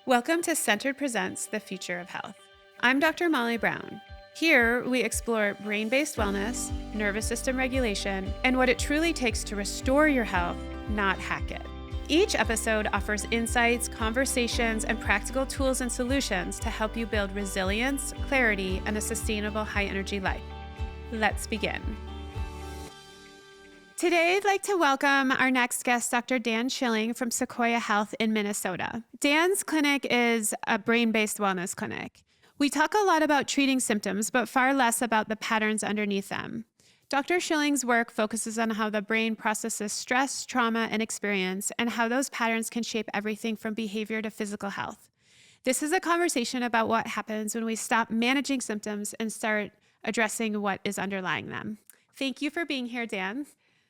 Welcome to Centered Presents The Future of Health. I'm Dr. Molly Brown. Here, we explore brain-based wellness, nervous system regulation, and what it truly takes to restore your health, not hack it. Each episode offers insights, conversations, and practical tools and solutions to help you build resilience, clarity, and a sustainable high-energy life. Let's begin. Today, I'd like to welcome our next guest, Dr. Dan Schilling from Secoya Health in Minnesota. Dan's clinic is a brain-based wellness clinic. We talk a lot about treating symptoms, but far less about the patterns underneath them. Dr. Schilling's work focuses on how the brain processes stress, trauma, and experience, and how those patterns can shape everything from behavior to physical health. This is a conversation about what happens when we stop managing symptoms and start addressing what is underlying them. Thank you for being here, Dan.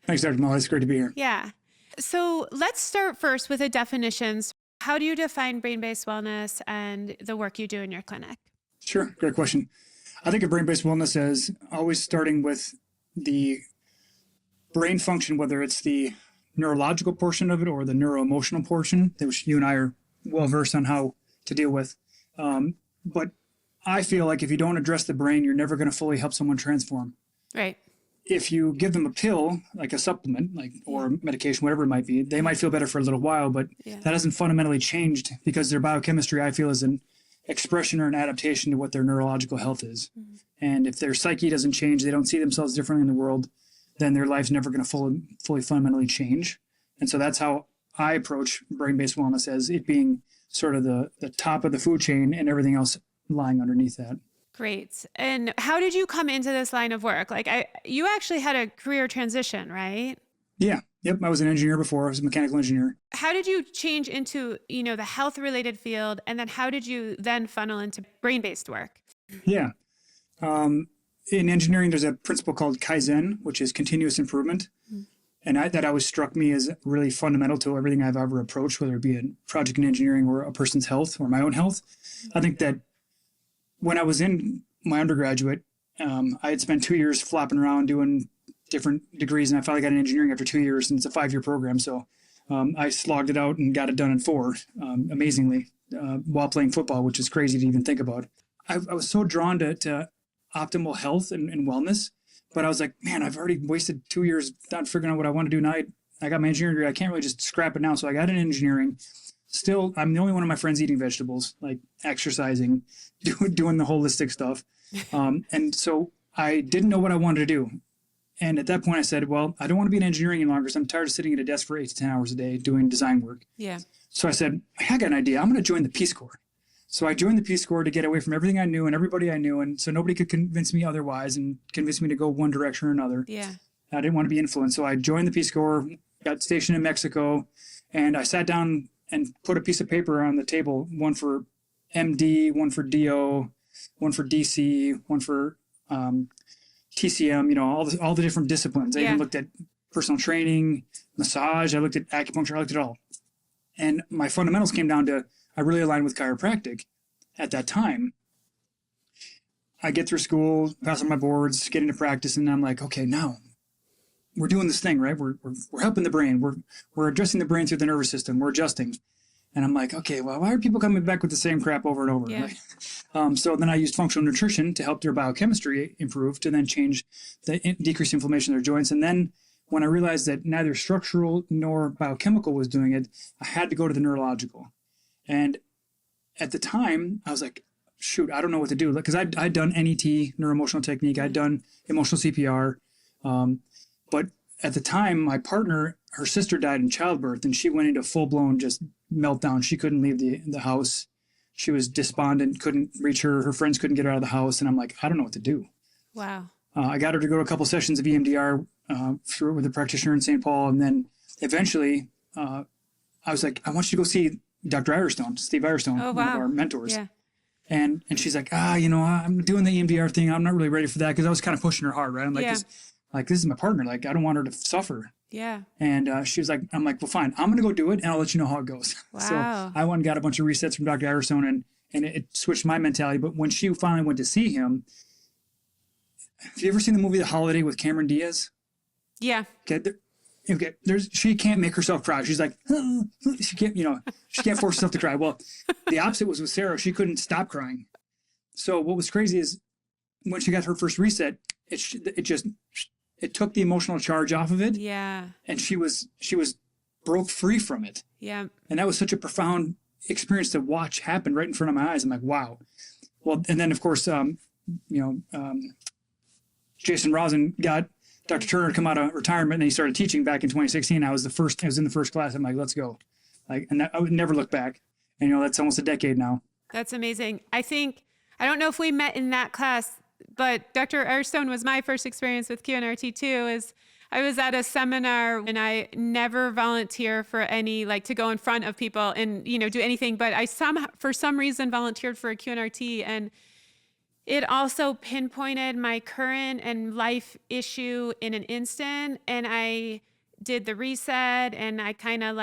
Thanks, Dr. Molly. It's great to be here. Yeah. So let's start first with the definitions. How do you define brain-based wellness and the work you do in your clinic? Sure. Great question. I think of brain-based wellness as always starting with the brain function, whether it's the neurological portion of it or the neuroemotional portion, which you and I are well-versed on how to deal with. But I feel like if you don't address the brain, you're never going to fully help someone transform. Right. If you give them a pill, like a supplement, or medication, whatever it might be, they might feel better for a little while, but that hasn't fundamentally changed because their biochemistry, I feel, is an expression or an adaptation to what their neurological health is. Mm-hmm. And if their psyche doesn't change, they don't see themselves differently in the world, then their life's never going to fully fundamentally change. And so that's how I approach brain-based wellness, as it being sort of the top of the food chain and everything else lying underneath that. Great. And how did you come into this line of work? You actually had a career transition, right? Yeah. Yep. I was an engineer before. I was a mechanical engineer. How did you change into, the health related field? And then how did you then funnel into brain-based work? Yeah. In engineering, there's a principle called Kaizen, which is continuous improvement. Mm-hmm. And that always struck me as really fundamental to everything I've ever approached, whether it be a project in engineering or a person's health or my own health. Mm-hmm. I think that when I was in my undergraduate, I had spent 2 years flopping around doing different degrees, and I finally got an engineering after 2 years, and it's a 5-year program. So I slogged it out and got it done in 4, amazingly, while playing football, which is crazy to even think about. I was so drawn to optimal health and wellness, but I was like, man, I've already wasted 2 years not figuring out what I want to do now. I got my engineering degree. I can't really just scrap it now. So I got an engineering. Still, I'm the only one of my friends eating vegetables, like exercising, doing the holistic stuff. And so I didn't know what I wanted to do. And at that point, I said, well, I don't want to be in engineering any longer, so I'm tired of sitting at a desk for 8 to 10 hours a day doing design work. Yeah. So I said, I got an idea. I'm going to join the Peace Corps. So I joined the Peace Corps to get away from everything I knew and everybody I knew. And so nobody could convince me otherwise and convince me to go one direction or another. Yeah. I didn't want to be influenced. So I joined the Peace Corps, got stationed in Mexico, and I sat down and put a piece of paper on the table, one for MD, one for DO, one for DC, one for TCM, all the different disciplines. I even looked at personal training, massage, I looked at acupuncture, I looked at it all. And my fundamentals came down to, I really aligned with chiropractic at that time. I get through school, pass on my boards, get into practice, and I'm like, okay, now we're doing this thing, right? We're helping the brain. We're addressing the brain through the nervous system. We're adjusting. And I'm like, okay, well, why are people coming back with the same crap over and over? Yeah. So then I used functional nutrition to help their biochemistry improve, to then change decrease inflammation of their joints. And then when I realized that neither structural nor biochemical was doing it, I had to go to the neurological. And at the time, I was like, shoot, I don't know what to do. Because I'd done NET, neuroemotional technique. I'd done emotional CPR. But at the time, my partner, her sister died in childbirth, and she went into full-blown just meltdown. She couldn't leave the house. She was despondent, couldn't reach her. Her friends couldn't get her out of the house. And I'm like, I don't know what to do. Wow. I got her to go to a couple sessions of EMDR with a practitioner in St. Paul. And then eventually, I was like, I want you to go see Dr. Irestone, Steve Irestone, one of our mentors. Yeah. And she's like, I'm doing the EMDR thing. I'm not really ready for that, because I was kind of pushing her hard, right? I'm like, this is my partner. Like, I don't want her to suffer. Yeah. And she was like, I'm like, well, fine. I'm going to go do it, and I'll let you know how it goes. Wow. So I went and got a bunch of resets from Dr. Irestone, and it switched my mentality. But when she finally went to see him, have you ever seen the movie The Holiday with Cameron Diaz? Yeah. Okay. okay, she can't make herself cry. She's like, she can't, she can't force herself to cry. Well, the opposite was with Sarah. She couldn't stop crying. So what was crazy is when she got her first reset, it took the emotional charge off of it. Yeah. And she was broke free from it. Yeah. And that was such a profound experience to watch happen right in front of my eyes. I'm like, wow. Well, and then of course, Jason Rosen got Dr. Turner to come out of retirement, and he started teaching back in 2016. I was in the first class. I'm like, let's go. And I would never look back. And, that's almost a decade now. That's amazing. I don't know if we met in that class, but Dr. Airstone was my first experience with QNRT too. I was at a seminar, and I never volunteer for any, to go in front of people and, do anything, but I for some reason volunteered for a QNRT, and it also pinpointed my current and life issue in an instant. And I did the reset, and I kind of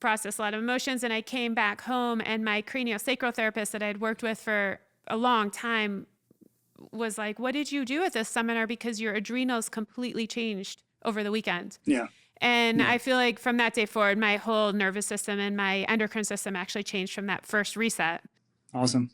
processed a lot of emotions, and I came back home, and my craniosacral therapist that I had worked with for a long time was like, what did you do at this seminar? Because your adrenals completely changed over the weekend. Yeah. And I feel like from that day forward, my whole nervous system and my endocrine system actually changed from that first reset. Awesome.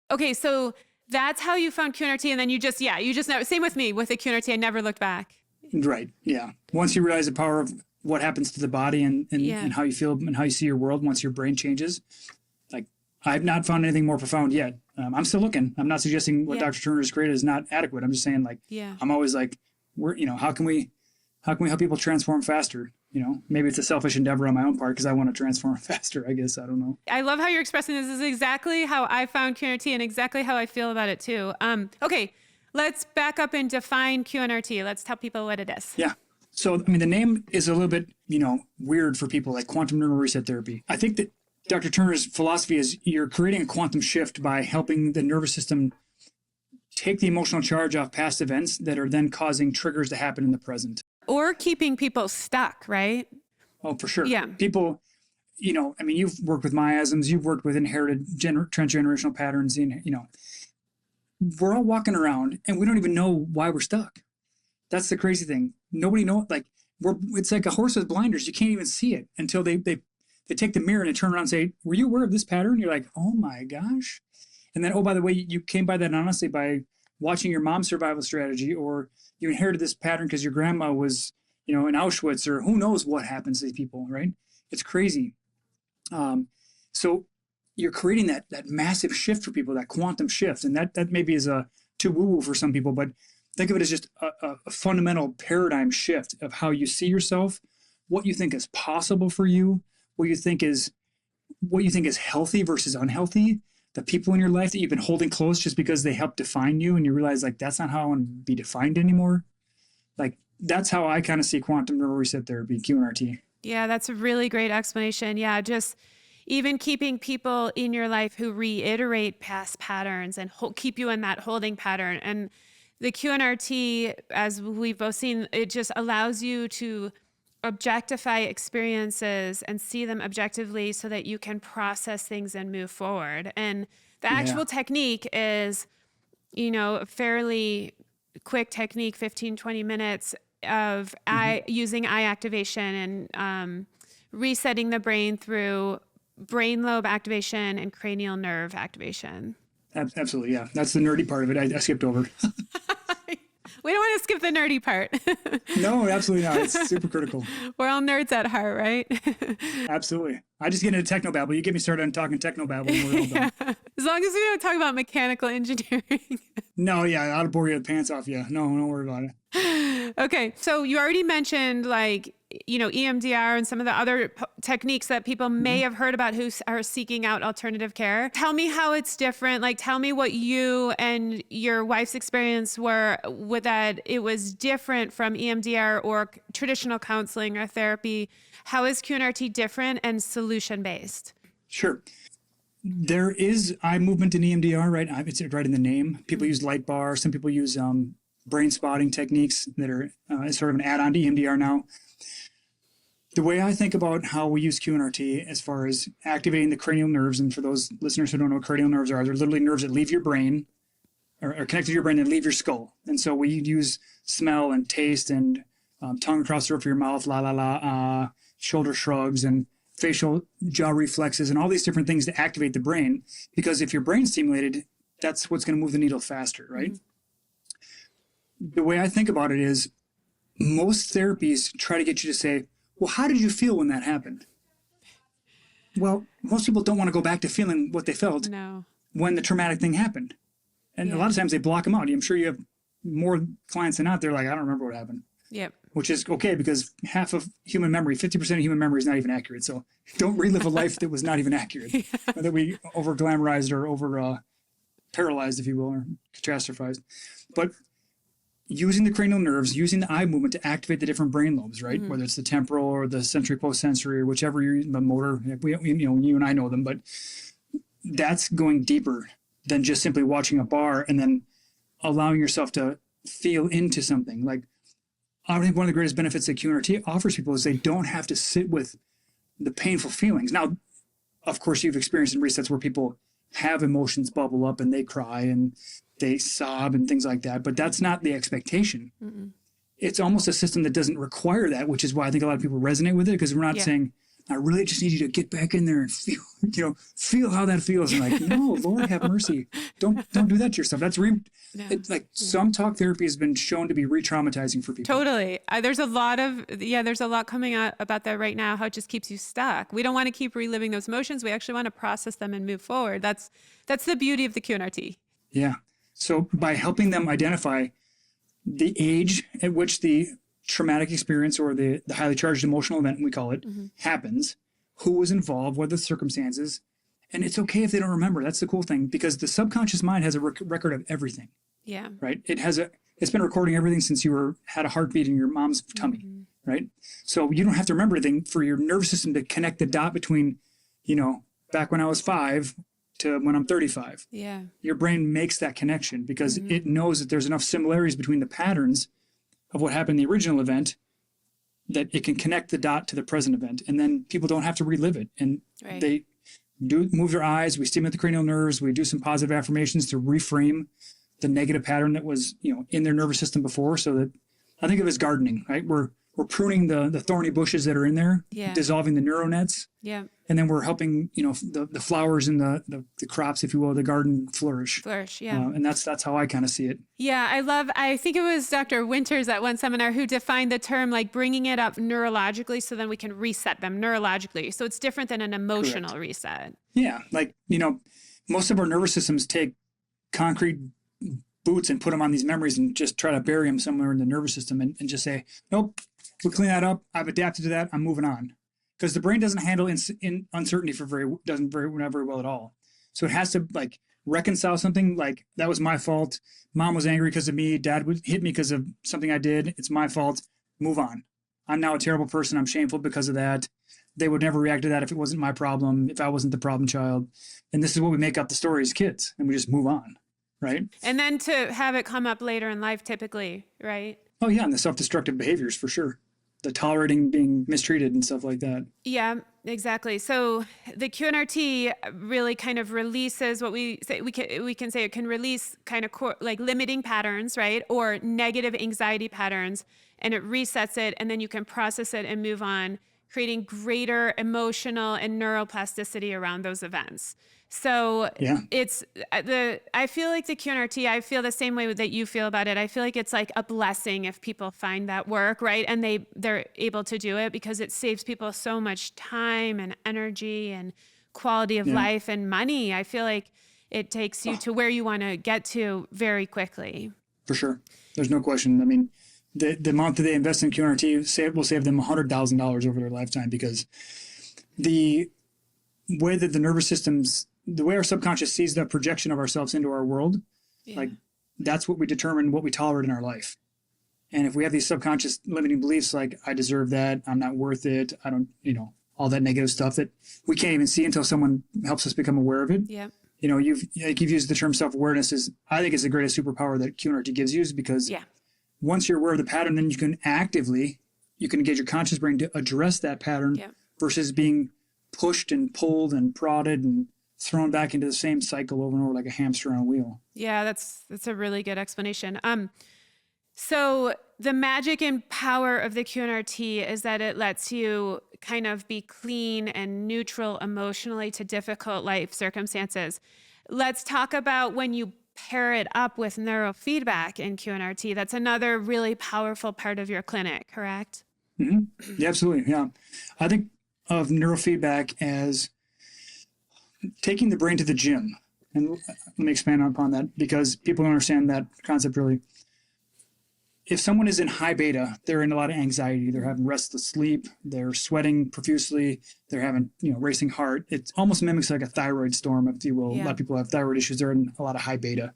Okay. So that's how you found QNRT. And then you just never, same with me with the QNRT. I never looked back. Right. Yeah. Once you realize the power of what happens to the body and how you feel and how you see your world, once your brain changes, I've not found anything more profound yet. I'm still looking. I'm not suggesting what Dr. Turner has created is not adequate. I'm just saying I'm always how can we help people transform faster? Maybe it's a selfish endeavor on my own part because I want to transform faster, I guess. I don't know. I love how you're expressing this. This is exactly how I found QNRT and exactly how I feel about it too. Okay, let's back up and define QNRT. Let's tell people what it is. Yeah. So, the name is a little bit, weird for people, like quantum neural reset therapy. I think that Dr. Turner's philosophy is you're creating a quantum shift by helping the nervous system take the emotional charge off past events that are then causing triggers to happen in the present. Or keeping people stuck, right? Oh, for sure. Yeah. People, you've worked with miasms, you've worked with inherited transgenerational patterns, we're all walking around and we don't even know why we're stuck. That's the crazy thing. Nobody knows, it's like a horse with blinders. You can't even see it until they take the mirror and they turn around and say, were you aware of this pattern? You're like, oh my gosh. And then, oh, by the way, you came by that honestly by watching your mom's survival strategy, or you inherited this pattern because your grandma was, in Auschwitz, or who knows what happens to these people, right? It's crazy. So you're creating that massive shift for people, that quantum shift. And that maybe is too woo-woo for some people, but think of it as just a fundamental paradigm shift of how you see yourself, what you think is possible for you, what you think is healthy versus unhealthy, the people in your life that you've been holding close just because they help define you, and you realize that's not how I want to be defined anymore. That's how I kind of see quantum neural reset therapy, QNRT. Yeah, that's a really great explanation. Yeah, just even keeping people in your life who reiterate past patterns and keep you in that holding pattern. And the QNRT, as we've both seen, it just allows you to objectify experiences and see them objectively so that you can process things and move forward. And the actual technique is, a fairly quick technique, 15, 20 minutes of using eye activation and resetting the brain through brain lobe activation and cranial nerve activation. Absolutely, yeah. That's the nerdy part of it. I skipped over. We don't want to skip the nerdy part. No, absolutely not. It's super critical. We're all nerds at heart, right? Absolutely. I just get into technobabble. You get me started on talking technobabble and we're all done. As long as we don't talk about mechanical engineering. No, yeah, I'll bore you the pants off you. No, don't worry about it. Okay, so you already mentioned EMDR and some of the other techniques that people may have heard about who are seeking out alternative care. Tell me how it's different. Tell me what you and your wife's experience were with that. It was different from EMDR or traditional counseling or therapy. How is QNRT different and solution-based? Sure. There is eye movement in EMDR, right? It's right in the name. People use light bars. Some people use brain spotting techniques that are sort of an add-on to EMDR now. The way I think about how we use QNRT as far as activating the cranial nerves, and for those listeners who don't know what cranial nerves are, they're literally nerves that leave your brain or connected to your brain and leave your skull. And so we use smell and taste and tongue across the roof of your mouth, la la la, shoulder shrugs, and facial jaw reflexes, and all these different things to activate the brain. Because if your brain's stimulated, that's what's going to move the needle faster, right? The way I think about it is most therapies try to get you to say, well, how did you feel when that happened? Well, most people don't want to go back to feeling what they felt when the traumatic thing happened. And a lot of times they block them out. I'm sure you have more clients than not. They're like, I don't remember what happened. Yep. Which is okay, because half of human memory, 50% of human memory is not even accurate. So don't relive a life that was not even accurate, or that we over glamorized or over paralyzed, if you will, or catastrophized. But using the cranial nerves, using the eye movement to activate the different brain lobes, right? Whether it's the temporal or the sensory post-sensory, or whichever the motor, you and I know them, but that's going deeper than just simply watching a bar and then allowing yourself to feel into something. Like, I think one of the greatest benefits that QNRT offers people is they don't have to sit with the painful feelings. Now, of course, you've experienced in resets where people have emotions bubble up and they cry and they sob and things like that, but that's not the expectation. It's almost a system that doesn't require that, which is why I think a lot of people resonate with it, because we're not saying, I really just need you to get back in there and feel how that feels. And like, no, Lord have mercy. Don't do that to yourself. That's some talk therapy has been shown to be re-traumatizing for people. Totally. There's a lot coming out about that right now, how it just keeps you stuck. We don't want to keep reliving those emotions. We actually want to process them and move forward. That's the beauty of the QNRT. Yeah. So by helping them identify the age at which the traumatic experience or the highly charged emotional event, we call it, happens, who was involved, what are the circumstances, and it's okay if they don't remember. That's the cool thing, because the subconscious mind has a record of everything. Yeah. Right. It's been recording everything since you had a heartbeat in your mom's tummy. Right. So you don't have to remember anything for your nervous system to connect the dot between, back when I was 5 to when I'm 35. Yeah. Your brain makes that connection because it knows that there's enough similarities between the patterns of what happened in the original event that it can connect the dot to the present event. And then people don't have to relive it. And they move their eyes. We stimulate the cranial nerves. We do some positive affirmations to reframe the negative pattern that was, in their nervous system before. So that I think of it as gardening, right? We're pruning the thorny bushes that are in there, dissolving the neural nets. Yeah. And then we're helping, the flowers and the crops, if you will, the garden flourish. Yeah. And that's how I kind of see it. Yeah, I think it was Dr. Winters at one seminar who defined the term like bringing it up neurologically so then we can reset them neurologically. So it's different than an emotional reset. Yeah. Like, most of our nervous systems take concrete boots and put them on these memories and just try to bury them somewhere in the nervous system and just say, nope, we clean that up. I've adapted to that. I'm moving on. Because the brain doesn't handle in uncertainty not very well at all. So it has to reconcile something like, that was my fault. Mom was angry because of me. Dad would hit me because of something I did. It's my fault. Move on. I'm now a terrible person. I'm shameful because of that. They would never react to that if it wasn't my problem, if I wasn't the problem child. And this is what we make up the story as kids. And we just move on. Right. And then to have it come up later in life, typically. Right. Oh, yeah. And the self-destructive behaviors for sure. The tolerating being mistreated and stuff like that. Yeah, exactly. So the QNRT really kind of releases what we say. We can say it can release kind of limiting patterns, right, or negative anxiety patterns, and it resets it, and then you can process it and move on, creating greater emotional and neuroplasticity around those events. So I feel like the QNRT, I feel the same way that you feel about it. I feel like it's like a blessing if people find that work, right? And they're able to do it because it saves people so much time and energy and quality of life and money. I feel like it takes you to where you want to get to very quickly. For sure. There's no question. I mean, the amount that they invest in QNRT will save them $100,000 over their lifetime, because the way that the way our subconscious sees the projection of ourselves into our world, that's what we determine what we tolerate in our life. And if we have these subconscious limiting beliefs, like I deserve that, I'm not worth it, I don't, all that negative stuff that we can't even see until someone helps us become aware of it. Yeah. You've used the term self-awareness I think it's the greatest superpower that QNRT gives you, is because once you're aware of the pattern, then you can engage your conscious brain to address that pattern versus being pushed and pulled and prodded and thrown back into the same cycle over and over like a hamster on a wheel. Yeah, that's a really good explanation. So The magic and power of the QNRT is that it lets you kind of be clean and neutral emotionally to difficult life circumstances. Let's talk about when you pair it up with neurofeedback in QNRT. That's another really powerful part of your clinic, correct? Mm-hmm. Yeah, absolutely. Yeah. I think of neurofeedback as taking the brain to the gym. And let me expand upon that because people don't understand that concept really. If someone is in high beta, they're in a lot of anxiety. They're having restless sleep. They're sweating profusely. They're having, racing heart. It almost mimics like a thyroid storm, if you will. Yeah. A lot of people have thyroid issues. They're in a lot of high beta.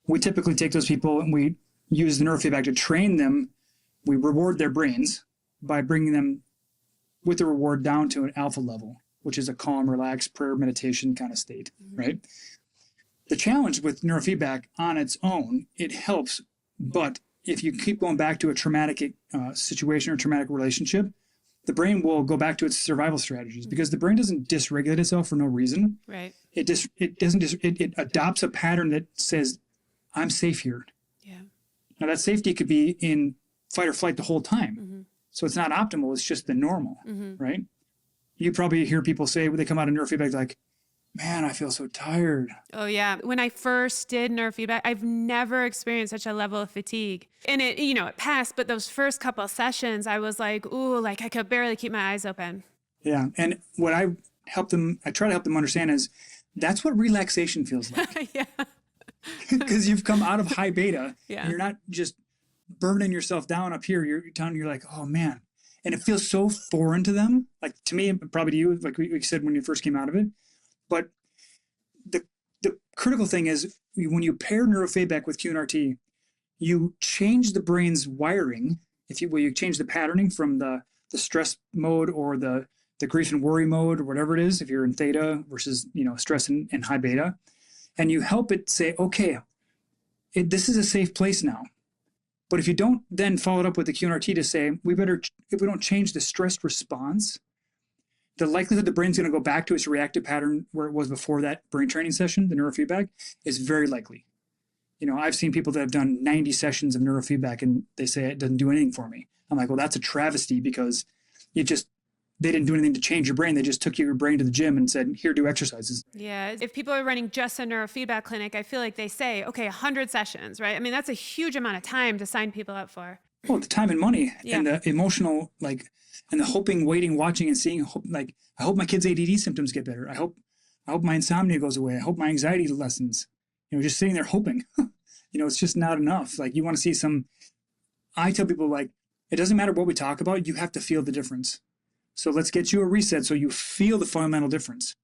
We typically take those people and we use the neurofeedback to train them. We reward their brains by bringing them with the reward down to an alpha level, which is a calm, relaxed prayer meditation kind of state, right? The challenge with neurofeedback on its own, it helps, but if you keep going back to a traumatic situation or traumatic relationship, the brain will go back to its survival strategies because the brain doesn't dysregulate itself for no reason. Right. It adopts a pattern that says, I'm safe here. Yeah. Now that safety could be in fight or flight the whole time. So it's not optimal. It's just the normal, right? You probably hear people say when they come out of neurofeedback, like, man, I feel so tired. Oh, yeah. When I first did neurofeedback, I've never experienced such a level of fatigue. And it passed, but those first couple of sessions, I was like, ooh, like I could barely keep my eyes open. Yeah. And what I try to help them understand is that's what relaxation feels like. Yeah. Because you've come out of high beta. Yeah. And you're not just burning yourself down up here. You're like, oh, man. And it feels so foreign to them. Like to me, probably to you, like we said when you first came out of it. But the critical thing is when you pair neurofeedback with QNRT, you change the brain's wiring. If you will, you change the patterning from the stress mode or the grief and worry mode or whatever it is, if you're in theta versus stress and high beta, and you help it say, okay, this is a safe place now. But if you don't then follow it up with the QNRT to say, if we don't change the stress response, the likelihood the brain's going to go back to its reactive pattern where it was before that brain training session, the neurofeedback, is very likely. I've seen people that have done 90 sessions of neurofeedback and they say it doesn't do anything for me. I'm like, well, that's a travesty because they didn't do anything to change your brain. They just took your brain to the gym and said, here, do exercises. Yeah. If people are running just a neurofeedback clinic, I feel like they say, okay, 100 sessions, right? I mean, that's a huge amount of time to sign people up for. Well, the time and money and the emotional, and the hoping, waiting, watching, and seeing. I hope my kid's ADD symptoms get better. I hope my insomnia goes away. I hope my anxiety lessens. Just sitting there hoping. It's just not enough. Like you want to see some. I tell people it doesn't matter what we talk about. You have to feel the difference. So let's get you a reset so you feel the fundamental difference.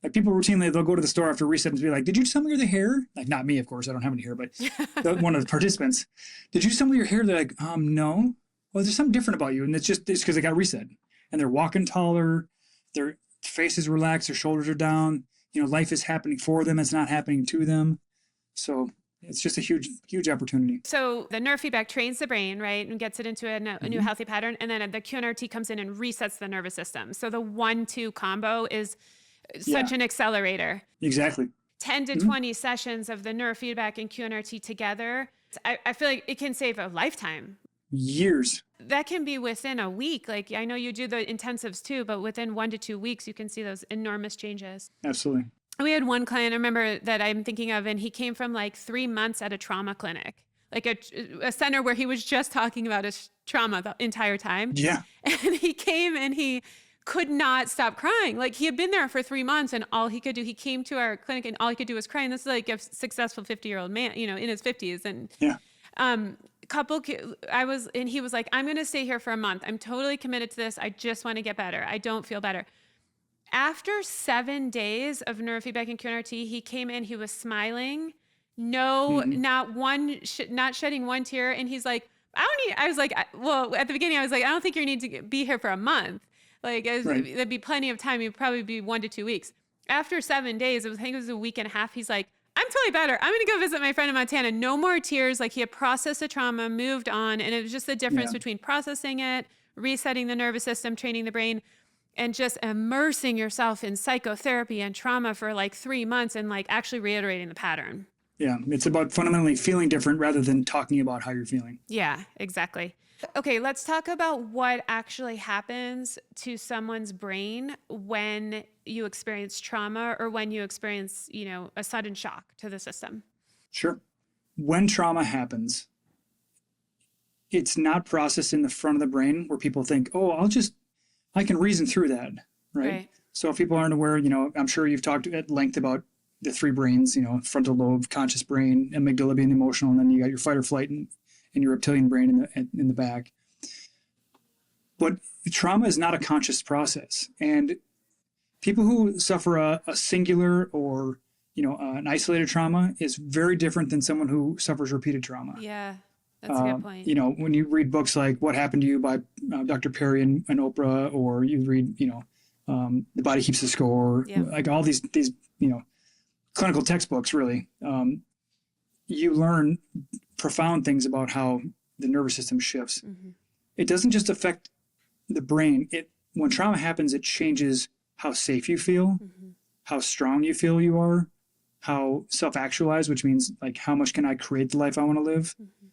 Like people routinely, they'll go to the store after reset and be like, did you tell me the hair? Like not me, of course. I don't have any hair, but one of the participants. Did you tell me your hair? They're like, no. Well, there's something different about you. And it's because they got reset. And they're walking taller. Their face is relaxed. Their shoulders are down. Life is happening for them. It's not happening to them. So it's just a huge, huge opportunity. So the neurofeedback trains the brain, right, and gets it into a new healthy pattern. And then the QNRT comes in and resets the nervous system. So the 1-2 combo is such an accelerator. Exactly. 10 to 20 sessions of the neurofeedback and QNRT together. I feel like it can save a lifetime. Years. That can be within a week. Like I know you do the intensives too, but within 1 to 2 weeks, you can see those enormous changes. Absolutely. We had one client, I remember, that I'm thinking of, and he came from 3 months at a trauma clinic, like a center where he was just talking about his trauma the entire time. Yeah. And he came and he could not stop crying. Like he had been there for 3 months and all he could do, he came to our clinic and all he could do was cry. And this is like a successful 50-year-old man, in his 50s. And and he was like, I'm going to stay here for a month. I'm totally committed to this. I just want to get better. I don't feel better. After 7 days of neurofeedback and QNRT, he came in, he was smiling, not shedding one tear. And he's like, I was like, well, at the beginning, I was like, I don't think you need to be here for a month. There'd be plenty of time. It'd probably be 1 to 2 weeks. After 7 days, I think it was a week and a half. He's like, I'm totally better. I'm going to go visit my friend in Montana. No more tears. Like he had processed the trauma, moved on. And it was just the difference between processing it, resetting the nervous system, training the brain, and just immersing yourself in psychotherapy and trauma for 3 months and actually reiterating the pattern. Yeah. It's about fundamentally feeling different rather than talking about how you're feeling. Yeah, exactly. Okay, let's talk about what actually happens to someone's brain when you experience trauma or when you experience, a sudden shock to the system. Sure. When trauma happens, it's not processed in the front of the brain where people think, oh, I can reason through that, right? Right. So if people aren't aware, I'm sure you've talked at length about the three brains, frontal lobe, conscious brain, amygdala being emotional, and then you got your fight or flight and your reptilian brain in the back. But trauma is not a conscious process. And people who suffer a singular or, an isolated trauma is very different than someone who suffers repeated trauma. Yeah, that's a good point. When you read books like What Happened to You by Dr. Perry and Oprah, or you read, The Body Keeps the Score, like all these, clinical textbooks, really, you learn profound things about how the nervous system shifts. Mm-hmm. It doesn't just affect the brain. When trauma happens, it changes how safe you feel, mm-hmm. how strong you feel you are, how self-actualized, which means like how much can I create the life I want to live. Mm-hmm.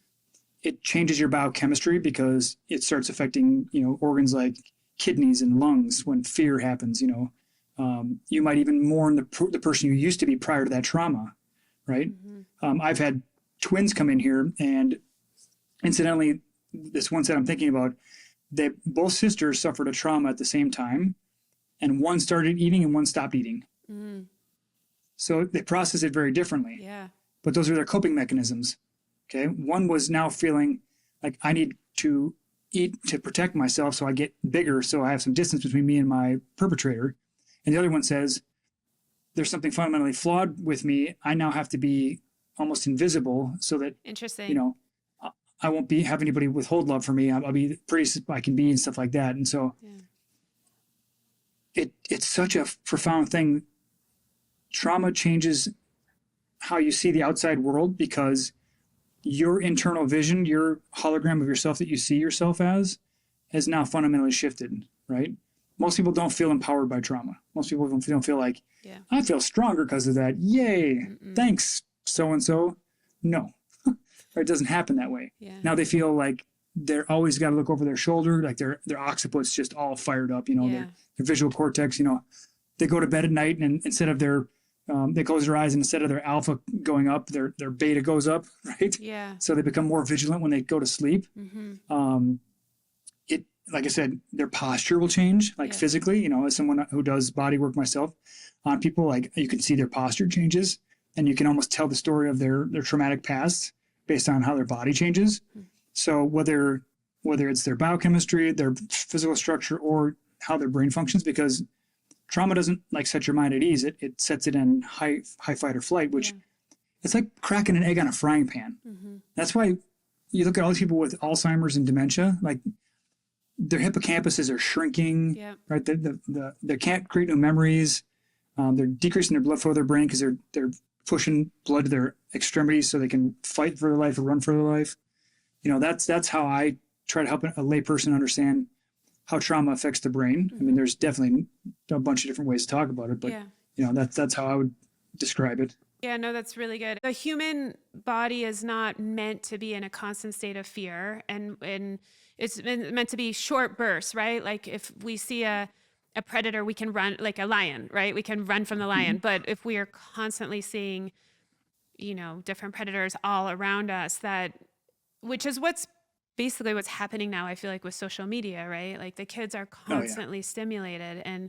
It changes your biochemistry because it starts affecting, organs like kidneys and lungs when fear happens. You might even mourn the person you used to be prior to that trauma, right? Mm-hmm. I've had twins come in here, and incidentally, this one set I'm thinking about, both sisters suffered a trauma at the same time, and one started eating and one stopped eating. Mm. So they process it very differently. Yeah. But those are their coping mechanisms. Okay. One was now feeling like I need to eat to protect myself, so I get bigger, so I have some distance between me and my perpetrator. And the other one says, there's something fundamentally flawed with me. I now have to be almost invisible so that, interesting. I won't have anybody withhold love for me. I'll be pretty I can be and stuff like that. And so it's such a profound thing. Trauma changes how you see the outside world because your internal vision, your hologram of yourself that you see yourself as, has now fundamentally shifted, right? Most people don't feel empowered by trauma. Most people don't feel like, I feel stronger because of that. Yay. Mm-mm. Thanks, so-and-so. No, it doesn't happen that way. Yeah. Now they feel like they're always got to look over their shoulder, like their occiput's just all fired up, their visual cortex, they go to bed at night and instead of they close their eyes and instead of their alpha going up, their beta goes up, right? Yeah. So they become more vigilant when they go to sleep. Mm-hmm. Like I said, their posture will change, like physically, as someone who does body work myself on people, like you can see their posture changes and you can almost tell the story of their traumatic past based on how their body changes. Mm-hmm. So whether it's their biochemistry, their physical structure, or how their brain functions, because trauma doesn't like set your mind at ease. It sets it in high fight or flight, which it's like cracking an egg on a frying pan. Mm-hmm. That's why you look at all these people with Alzheimer's and dementia, like their hippocampuses are shrinking, right? They can't create new memories. They're decreasing their blood flow to their brain because they're pushing blood to their extremities so they can fight for their life or run for their life. That's how I try to help a lay person understand how trauma affects the brain. Mm-hmm. I mean, there's definitely a bunch of different ways to talk about it, but that's how I would describe it. Yeah, no, that's really good. The human body is not meant to be in a constant state of fear, and it's meant to be short bursts, right? Like if we see a predator, we can run like a lion, right? We can run from the lion. Mm-hmm. But if we are constantly seeing, different predators all around us, which is basically what's happening now, I feel like, with social media, right? Like the kids are constantly stimulated. And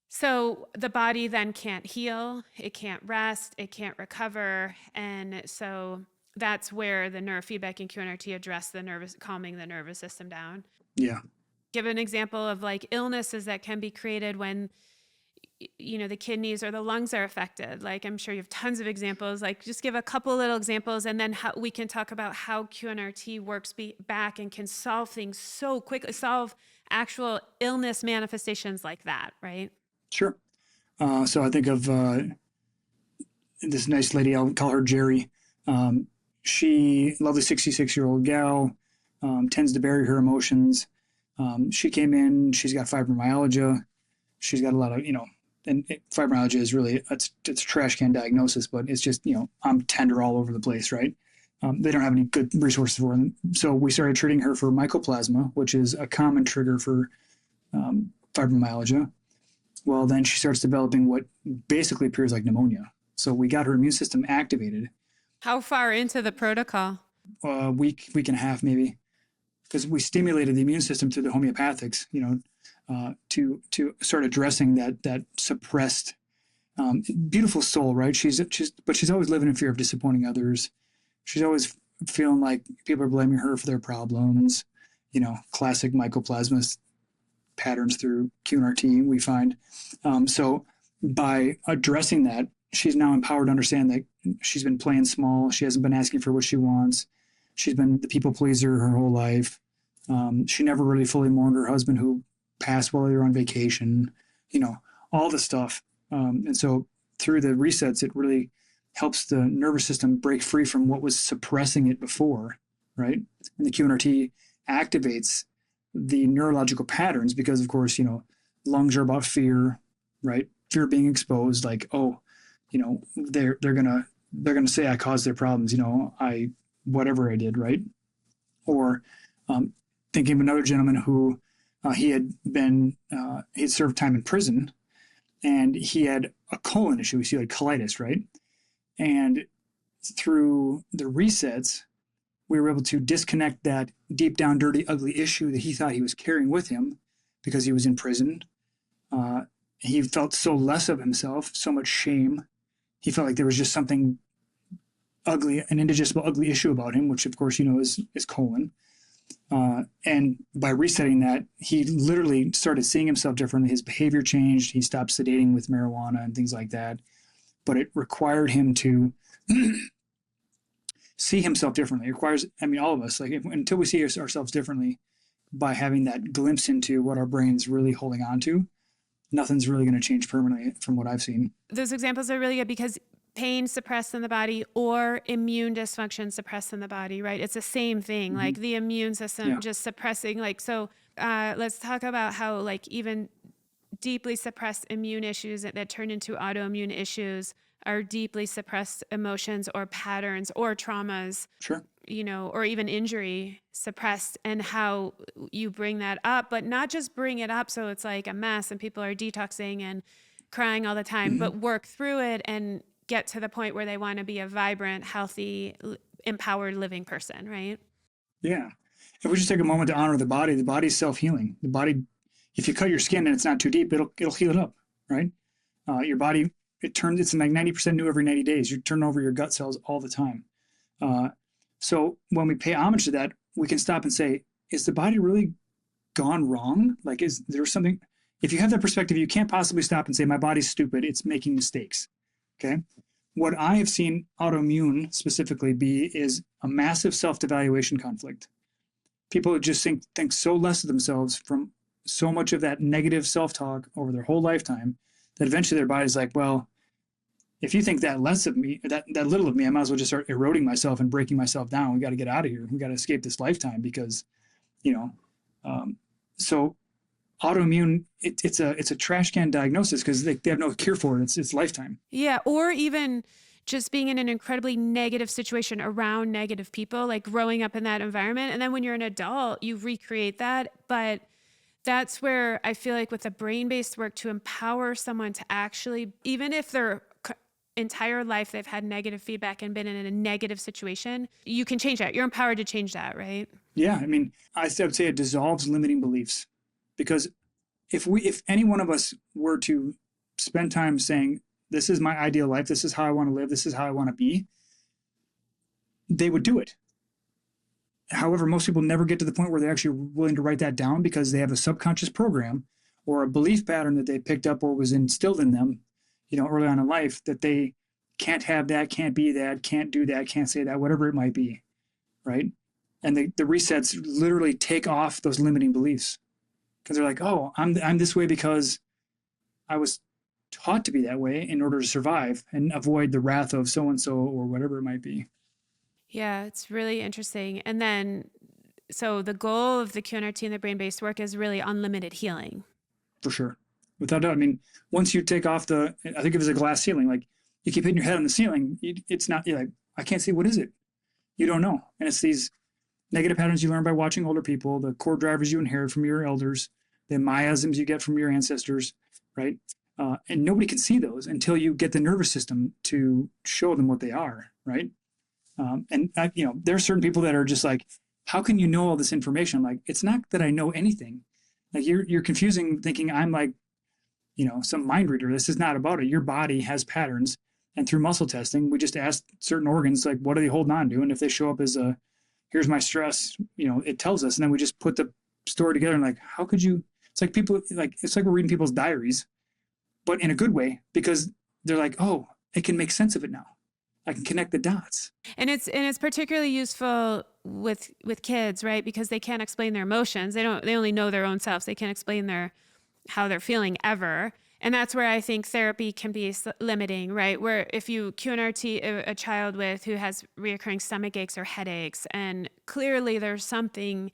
so the body then can't heal, it can't rest, it can't recover. And so that's where the neurofeedback and QNRT address calming the nervous system down. Yeah. Give an example of like illnesses that can be created when the kidneys or the lungs are affected. Like I'm sure you have tons of examples, like just give a couple little examples and then how we can talk about how QNRT works back and can solve things so quickly, solve actual illness manifestations like that, right? Sure. So I think of this nice lady, I'll call her Jerry. She, lovely 66-year-old gal, tends to bury her emotions. She came in, she's got fibromyalgia. She's got a lot of, fibromyalgia is really, it's a trash can diagnosis, but it's just, I'm tender all over the place, right? They don't have any good resources for them. So we started treating her for mycoplasma, which is a common trigger for fibromyalgia. Well, then she starts developing what basically appears like pneumonia. So we got her immune system activated. How far into the protocol? A week and a half, maybe, because we stimulated the immune system through the homeopathics, to start addressing that suppressed, beautiful soul, right? But she's always living in fear of disappointing others. She's always feeling like people are blaming her for their problems. Classic mycoplasma patterns through QNRT we find. So by addressing that, she's now empowered to understand that she's been playing small. She hasn't been asking for what she wants. She's been the people pleaser her whole life. She never really fully mourned her husband who passed while they were on vacation, all the stuff. And so through the resets, it really helps the nervous system break free from what was suppressing it before, right? And the QNRT activates the neurological patterns because, of course, lungs are about fear, right? Fear of being exposed, like, oh, they're gonna say I caused their problems, whatever I did, right? Or thinking of another gentleman who he had served time in prison, and he had a colon issue. He had colitis, right? And through the resets, we were able to disconnect that deep down, dirty, ugly issue that he thought he was carrying with him because he was in prison. He felt so less of himself, so much shame. He felt like there was just something ugly, an indigestible, ugly issue about him, which of course, is colon. And by resetting that, he literally started seeing himself differently. His behavior changed. He stopped sedating with marijuana and things like that. But it required him to see himself differently. It requires, all of us, until we see ourselves differently by having that glimpse into what our brain's really holding on to, nothing's really going to change permanently from what I've seen. Those examples are really good because pain suppressed in the body or immune dysfunction suppressed in the body, right? It's the same thing, like the immune system just suppressing. Let's talk about how even deeply suppressed immune issues that turn into autoimmune issues are deeply suppressed emotions or patterns or traumas. Sure. Or even injury suppressed, and how you bring that up, but not just bring it up so it's like a mess and people are detoxing and crying all the time, but work through it and get to the point where they want to be a vibrant, healthy, empowered living person, right? Yeah. If we just take a moment to honor the body's self-healing. The body, if you cut your skin and it's not too deep, it'll heal it up, right? Your body, it's like 90% new every 90 days. You're turning over your gut cells all the time. So when we pay homage to that, we can stop and say, is the body really gone wrong? Like, is there something? If you have that perspective, you can't possibly stop and say, my body's stupid. It's making mistakes. Okay. What I have seen autoimmune specifically be is a massive self-devaluation conflict. People just think so less of themselves from so much of that negative self-talk over their whole lifetime that eventually their body's like, well, if you think that less of me, that little of me, I might as well just start eroding myself and breaking myself down. We got to get out of here. We got to escape this lifetime because, so autoimmune, it's a trash can diagnosis because they have no cure for it. It's lifetime. Yeah. Or even just being in an incredibly negative situation around negative people, like growing up in that environment. And then when you're an adult, you recreate that. But that's where I feel like with the brain-based work to empower someone to actually, even if their entire life they've had negative feedback and been in a negative situation, you can change that. You're empowered to change that, right? Yeah. I would say it dissolves limiting beliefs, because if any one of us were to spend time saying, this is my ideal life, this is how I want to live, this is how I want to be, they would do it. However, most people never get to the point where they're actually willing to write that down because they have a subconscious program or a belief pattern that they picked up or was instilled in them, early on in life, that they can't have that, can't be that, can't do that, can't say that, whatever it might be, right? And the resets literally take off those limiting beliefs because they're like, oh, I'm this way because I was taught to be that way in order to survive and avoid the wrath of so-and-so or whatever it might be. Yeah, it's really interesting. And then, so the goal of the QNRT and the brain-based work is really unlimited healing. For sure. Without doubt. I mean, once you take off I think it was a glass ceiling, like you keep hitting your head on the ceiling, it's not, you're like, I can't see, what is it? You don't know. And it's these negative patterns you learn by watching older people, the core drivers you inherit from your elders, the miasms you get from your ancestors, right? And nobody can see those until you get the nervous system to show them what they are, right? There are certain people that are just like, how can you know all this information? I'm like, it's not that I know anything. Like you're confusing, thinking I'm like, some mind reader. This is not about it. Your body has patterns, and through muscle testing, we just ask certain organs like, what are they holding on to? And if they show up as here's my stress, it tells us, and then we just put the story together. And like, how could you? It's like it's like we're reading people's diaries, but in a good way, because they're like, oh, I can make sense of it now. I can connect the dots. And it's particularly useful with kids, right? Because they can't explain their emotions. They only know their own selves. They can't explain how they're feeling ever. And that's where I think therapy can be limiting, right? Where if you QNRT a child who has reoccurring stomach aches or headaches, and clearly there's something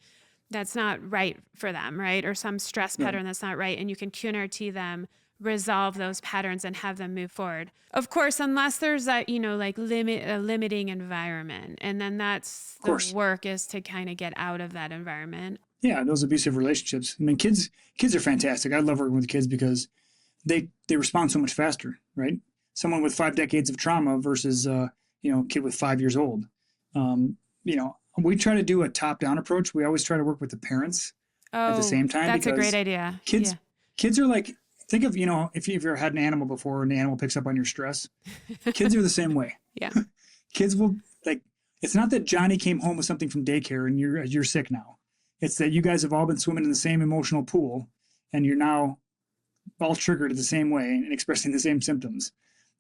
that's not right for them, right? Or some stress pattern that's not right. And you can QNRT them, resolve those patterns, and have them move forward. Of course, unless there's that, like a limiting environment. And then that's the work, is to kind of get out of that environment. Yeah, those abusive relationships. I mean, kids are fantastic. I love working with kids because they respond so much faster, right? Someone with 5 decades of trauma versus a kid with 5 years old. We try to do a top-down approach. We always try to work with the parents at the same time. That's a great idea. Kids are like, think of, if you've ever had an animal before and the animal picks up on your stress, kids are the same way. Yeah. Kids will, like, it's not that Johnny came home with something from daycare and you're sick now. It's that you guys have all been swimming in the same emotional pool and you're now all triggered the same way and expressing the same symptoms.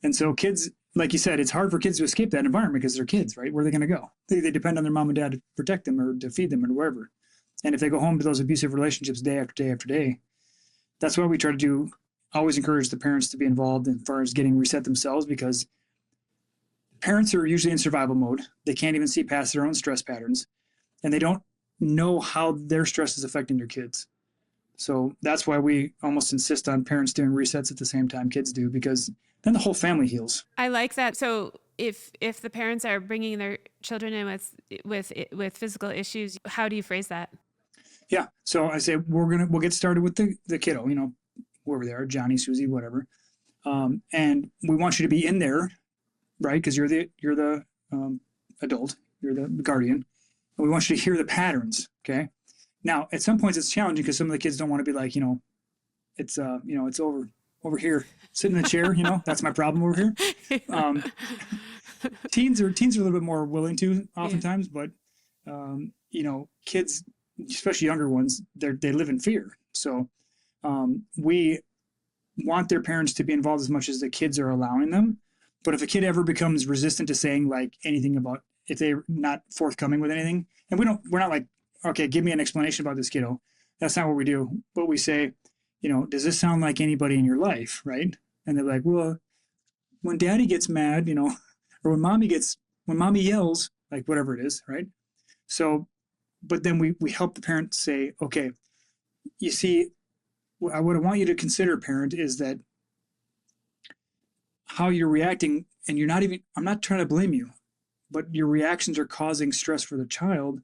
And so kids, like you said, it's hard for kids to escape that environment because they're kids, right? Where are they going to go? They depend on their mom and dad to protect them or to feed them or wherever. And if they go home to those abusive relationships day after day after day, that's what we try to do. Always encourage the parents to be involved as far as getting reset themselves, because parents are usually in survival mode. They can't even see past their own stress patterns, and they don't know how their stress is affecting their kids. So that's why we almost insist on parents doing resets at the same time kids do, because then the whole family heals. I like that. So if the parents are bringing their children in with physical issues, how do you phrase that? Yeah. So I say we'll get started with the kiddo, whoever they are, Johnny, Susie, whatever, and we want you to be in there, right? Because you're the adult, you're the guardian. And we want you to hear the patterns. Okay. Now, at some points it's challenging because some of the kids don't want to be like, it's over here, sit in the chair, that's my problem over here. Teens are a little bit more willing to oftentimes, but kids, especially younger ones, they live in fear. So we want their parents to be involved as much as the kids are allowing them. But if a kid ever becomes resistant to saying like anything about, if they're not forthcoming with anything, and we're not like, okay, give me an explanation about this kiddo. That's not what we do. But we say, does this sound like anybody in your life, right? And they're like, well, when daddy gets mad, or when mommy yells, like whatever it is, right? So, but then we help the parent say, okay, you see, what I want you to consider, parent, is that how you're reacting, and I'm not trying to blame you, but your reactions are causing stress for the child.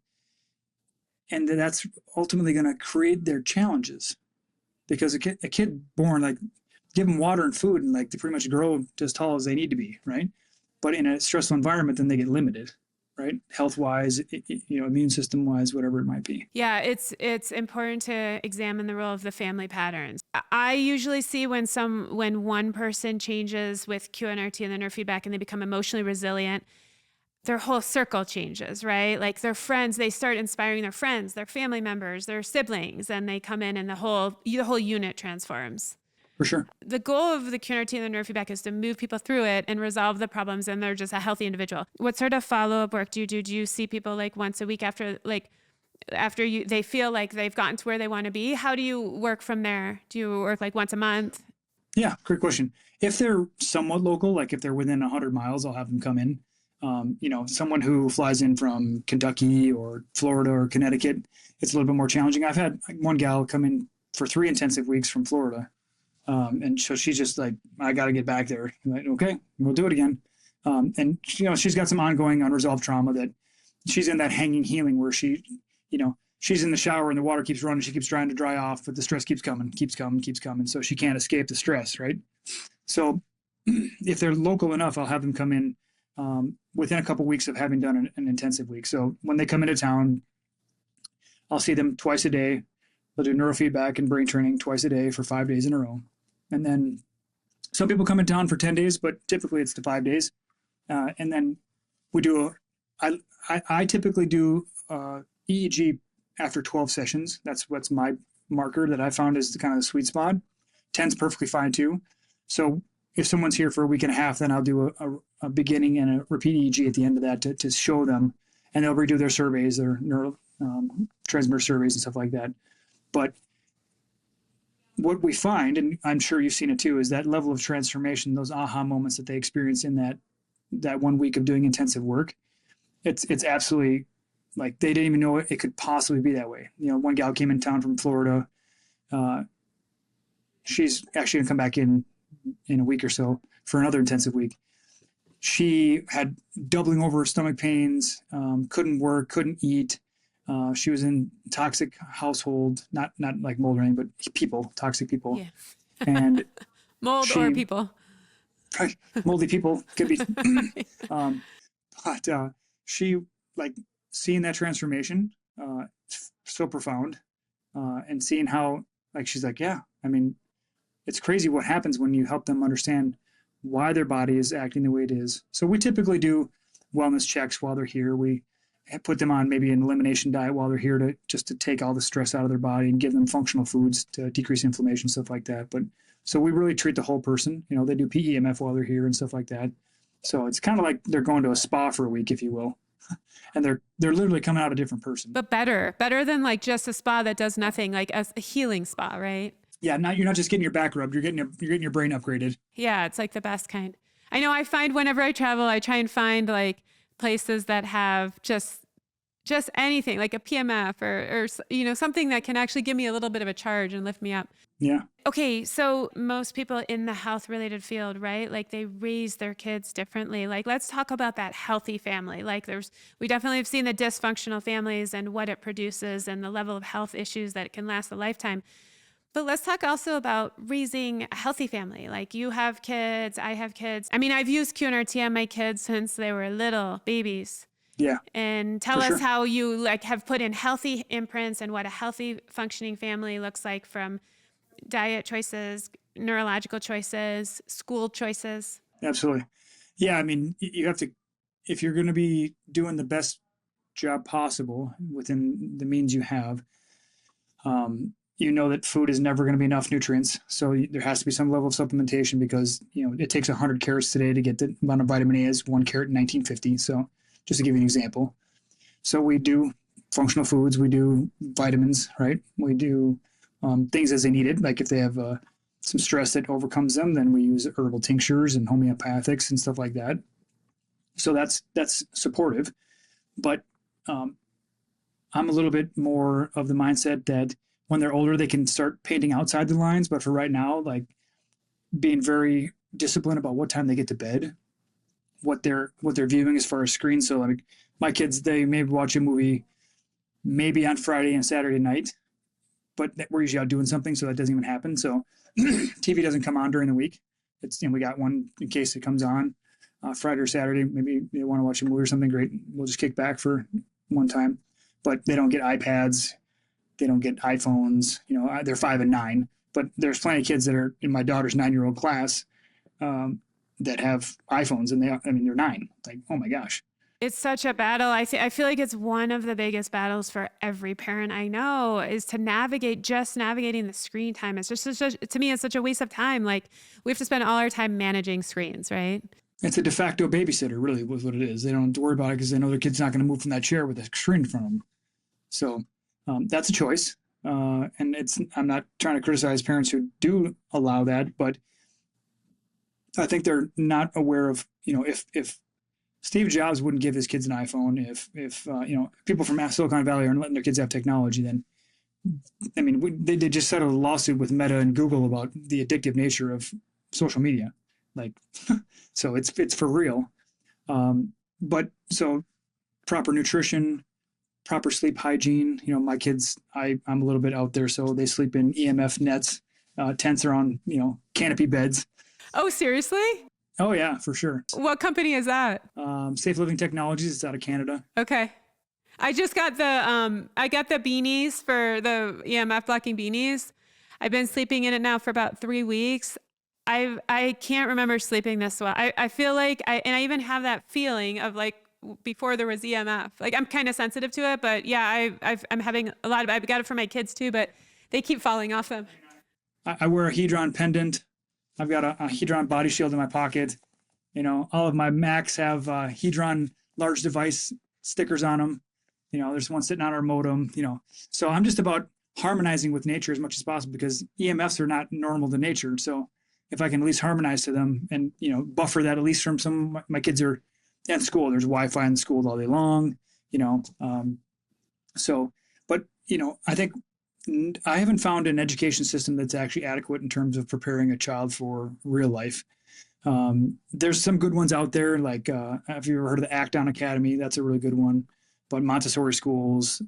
And that's ultimately going to create their challenges, because a kid born, like, give them water and food and like they pretty much grow to as tall as they need to be, right? But in a stressful environment, then they get limited, right? Health-wise, immune system-wise, whatever it might be. Yeah, it's important to examine the role of the family patterns. I usually see when one person changes with QNRT and the neurofeedback and they become emotionally resilient, their whole circle changes, right? Like their friends, they start inspiring their friends, their family members, their siblings, and they come in and the whole unit transforms. For sure. The goal of the QNRT and the neurofeedback is to move people through it and resolve the problems, and they're just a healthy individual. What sort of follow-up work do you do? Do you see people like once a week after they feel like they've gotten to where they want to be? How do you work from there? Do you work like once a month? Yeah, great question. If they're somewhat local, like if they're within 100 miles, I'll have them come in. Someone who flies in from Kentucky or Florida or Connecticut, it's a little bit more challenging. I've had one gal come in for 3 intensive weeks from Florida, And so she's just like, I got to get back there. I'm like, okay, we'll do it again. And she's got some ongoing unresolved trauma that she's in that hanging healing where she's in the shower and the water keeps running. She keeps trying to dry off, but the stress keeps coming. So she can't escape the stress, right? So if they're local enough, I'll have them come in within a couple of weeks of having done an intensive week. So when they come into town, I'll see them twice a day. They'll do neurofeedback and brain training twice a day for 5 days in a row. And then some people come in town for 10 days, but typically it's to 5 days. And then we do, I typically do EEG after 12 sessions. That's what's my marker that I found is the kind of the sweet spot. 10's perfectly fine too. So if someone's here for a week and a half, then I'll do a beginning and a repeat EEG at the end of that to show them, and they'll redo their surveys, their neural transmitter surveys and stuff like that. But what we find, and I'm sure you've seen it too, is that level of transformation, those aha moments that they experience in that 1 week of doing intensive work. It's absolutely like they didn't even know it could possibly be that way. One gal came in town from Florida. She's actually gonna come back in a week or so for another intensive week. She had doubling over stomach pains, couldn't work, couldn't eat. She was in toxic household, not like mold or anything, but toxic people. Yeah. And Mold or people. Right, moldy people could be. But she, like, seeing that transformation, so profound, and seeing how, like, she's like, yeah, I mean, it's crazy what happens when you help them understand why their body is acting the way it is. So we typically do wellness checks while they're here. We put them on maybe an elimination diet while they're here to take all the stress out of their body and give them functional foods to decrease inflammation, stuff like that. But so we really treat the whole person. They do PEMF while they're here and stuff like that. So it's kind of like they're going to a spa for a week, if you will. And they're literally coming out a different person. But better than like just a spa that does nothing, like a healing spa, right? Yeah, you're not just getting your back rubbed, you're getting your brain upgraded. Yeah, it's like the best kind. I know I find whenever I travel, I try and find like places that have just anything, like a PMF or something that can actually give me a little bit of a charge and lift me up. Yeah. Okay, so most people in the health-related field, right? Like they raise their kids differently. Like let's talk about that healthy family. Like we definitely have seen the dysfunctional families and what it produces and the level of health issues that it can last a lifetime. But let's talk also about raising a healthy family. Like you have kids, I have kids. I mean, I've used QNRT on my kids since they were little babies. Yeah. And tell us how you like have put in healthy imprints and what a healthy functioning family looks like, from diet choices, neurological choices, school choices. Absolutely. Yeah. I mean, you have to, if you're going to be doing the best job possible within the means you have, that food is never going to be enough nutrients. So there has to be some level of supplementation because, it takes 100 carrots today to get the amount of vitamin A as one carrot in 1950. So just to give you an example. So we do functional foods, we do vitamins, right? We do things as they needed. Like if they have some stress that overcomes them, then we use herbal tinctures and homeopathics and stuff like that. So that's supportive. But I'm a little bit more of the mindset that when they're older, they can start painting outside the lines. But for right now, like being very disciplined about what time they get to bed, what they're viewing as far as screens. So like my kids, they maybe watch a movie maybe on Friday and Saturday night, but we're usually out doing something, so that doesn't even happen. So TV doesn't come on during the week. It's we got one in case it comes on Friday or Saturday. Maybe they want to watch a movie or something. Great, we'll just kick back for one time. But they don't get iPads, they don't get iPhones. They're 5 and 9. But there's plenty of kids that are in my daughter's 9-year-old class that have iPhones, and they're 9. Like, oh my gosh. It's such a battle. I feel like it's one of the biggest battles for every parent I know is to navigating the screen time. It's just to me, it's such a waste of time. Like we have to spend all our time managing screens, right? It's a de facto babysitter, really, was what it is. They don't have to worry about it because they know their kid's not going to move from that chair with a screen in front of them. So that's a choice. And I'm not trying to criticize parents who do allow that, but I think they're not aware of, if Steve Jobs wouldn't give his kids an iPhone, if people from Silicon Valley aren't letting their kids have technology, then I mean, they just settled a lawsuit with Meta and Google about the addictive nature of social media. Like, so it's for real. But so proper nutrition, proper sleep hygiene. You know, my kids, I'm a little bit out there, so they sleep in EMF nets. Tents are on, canopy beds. Oh, seriously? Oh yeah, for sure. What company is that? Safe Living Technologies. It's out of Canada. Okay. I just got the beanies for the EMF blocking beanies. I've been sleeping in it now for about 3 weeks. I can't remember sleeping this well. I feel like I even have that feeling of like before there was EMF. Like I'm kind of sensitive to it, but yeah, I'm having a lot of, I've got it for my kids too, but they keep falling off them. I wear a Hedron pendant. I've got a Hedron body shield in my pocket. All of my Macs have Hedron large device stickers on them. There's one sitting on our modem, So I'm just about harmonizing with nature as much as possible because EMFs are not normal to nature. So if I can at least harmonize to them and, buffer that at least from some of my kids are at school. There's Wi-Fi in the school all day long, but, I think I haven't found an education system that's actually adequate in terms of preparing a child for real life. There's some good ones out there, like have you ever heard of the Act On Academy? That's a really good one. But Montessori schools.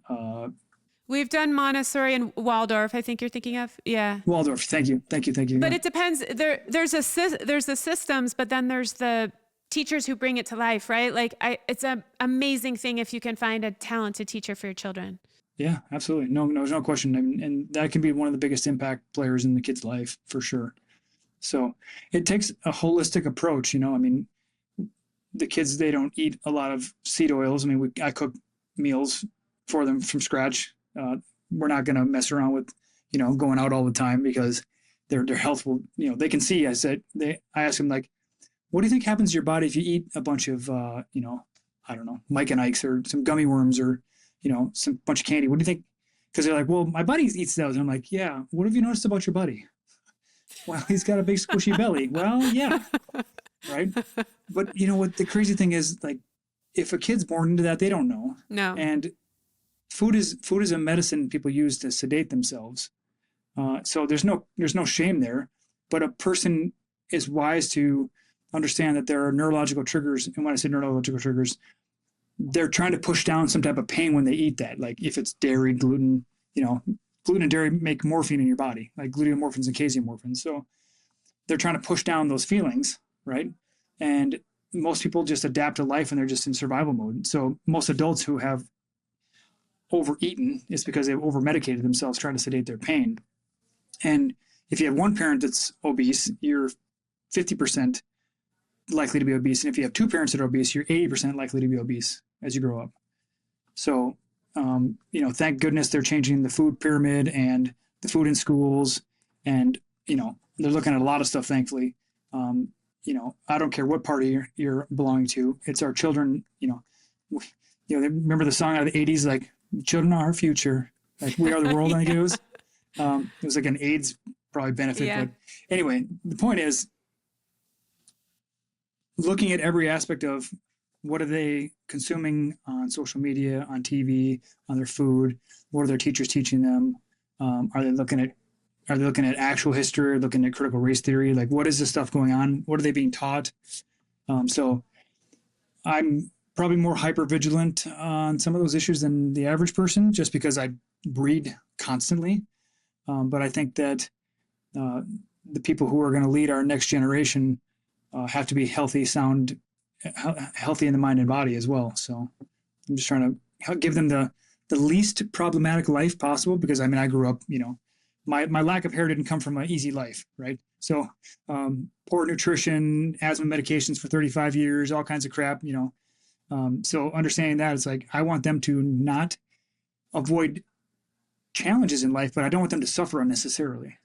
We've done Montessori and Waldorf, I think you're thinking of. Yeah. Waldorf. Thank you. But it depends. There's the systems, but then there's the teachers who bring it to life, right? Like it's an amazing thing if you can find a talented teacher for your children. Yeah, absolutely. No, there's no question. And that can be one of the biggest impact players in the kid's life for sure. So it takes a holistic approach, the kids, they don't eat a lot of seed oils. I cook meals for them from scratch. We're not going to mess around with, going out all the time because their health will, they can see. I asked them like, what do you think happens to your body if you eat a bunch of, I don't know, Mike and Ike's or some gummy worms or, some bunch of candy? What do you think? Because they're like, well, my buddy eats those. And I'm like, yeah. What have you noticed about your buddy? Well, he's got a big squishy belly. Well, yeah. Right. But what the crazy thing is, like, if a kid's born into that, they don't know. No. And food is a medicine people use to sedate themselves. So there's no shame there, but a person is wise to understand that there are neurological triggers. And when I say neurological triggers, they're trying to push down some type of pain when they eat that. Like if it's dairy, gluten, gluten and dairy make morphine in your body, like gluteomorphins and caseomorphins. So they're trying to push down those feelings, right? And most people just adapt to life and they're just in survival mode. So most adults who have overeaten is because they've over-medicated themselves trying to sedate their pain. And if you have one parent that's obese, you're 50% likely to be obese. And if you have two parents that are obese, you're 80% likely to be obese as you grow up. So, thank goodness they're changing the food pyramid and the food in schools. And, they're looking at a lot of stuff, thankfully. I don't care what party you're belonging to. It's our children, remember the song out of the 80s, like, children are our future. Like, we are the world, I think it was. It was like an AIDS probably benefit. Yeah. But anyway, the point is looking at every aspect of what are they consuming on social media, on TV, on their food? What are their teachers teaching them? Are they looking at actual history, looking at critical race theory? Like, what is this stuff going on? What are they being taught? So I'm probably more hyper vigilant on some of those issues than the average person, just because I breed constantly. But I think that the people who are going to lead our next generation have to be healthy, sound, healthy in the mind and body as well. So I'm just trying to give them the least problematic life possible, because I grew up, my lack of hair didn't come from an easy life, right? So poor nutrition, asthma medications for 35 years, all kinds of crap, so understanding that, it's like I want them to not avoid challenges in life, but I don't want them to suffer unnecessarily.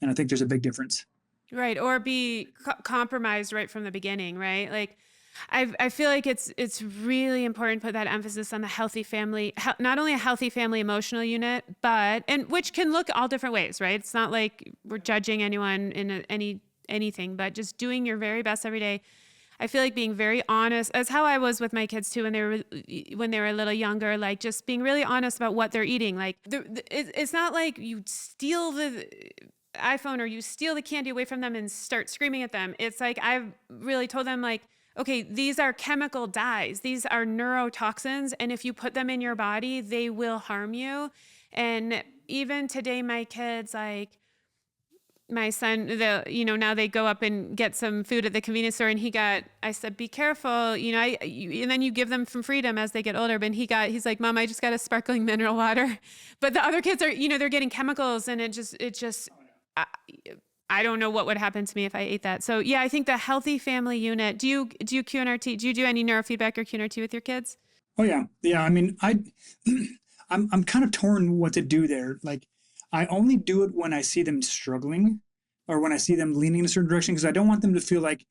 And I think there's a big difference. Right. Or be compromised right from the beginning, right? Like I feel like it's really important to put that emphasis on the healthy family, not only a healthy family emotional unit, and which can look all different ways, right? It's not like we're judging anyone in anything, but just doing your very best every day. I feel like being very honest, as how I was with my kids too when they were a little younger, like just being really honest about what they're eating. Like it's not like you steal the iPhone or you steal the candy away from them and start screaming at them. It's like I've really told them, like, okay, these are chemical dyes. These are neurotoxins. And if you put them in your body, they will harm you. And even today, my kids, like my son, now they go up and get some food at the convenience store, and I said, be careful, and then you give them from freedom as they get older. But he's like, Mom, I just got a sparkling mineral water. But the other kids are, they're getting chemicals, and it just, I don't know what would happen to me if I ate that. So yeah, I think the healthy family unit. Do you QNRT? Do you do any neurofeedback or QNRT with your kids? Oh yeah. Yeah. I mean, I'm kind of torn what to do there. Like, I only do it when I see them struggling or when I see them leaning in a certain direction, because I don't want them to feel like,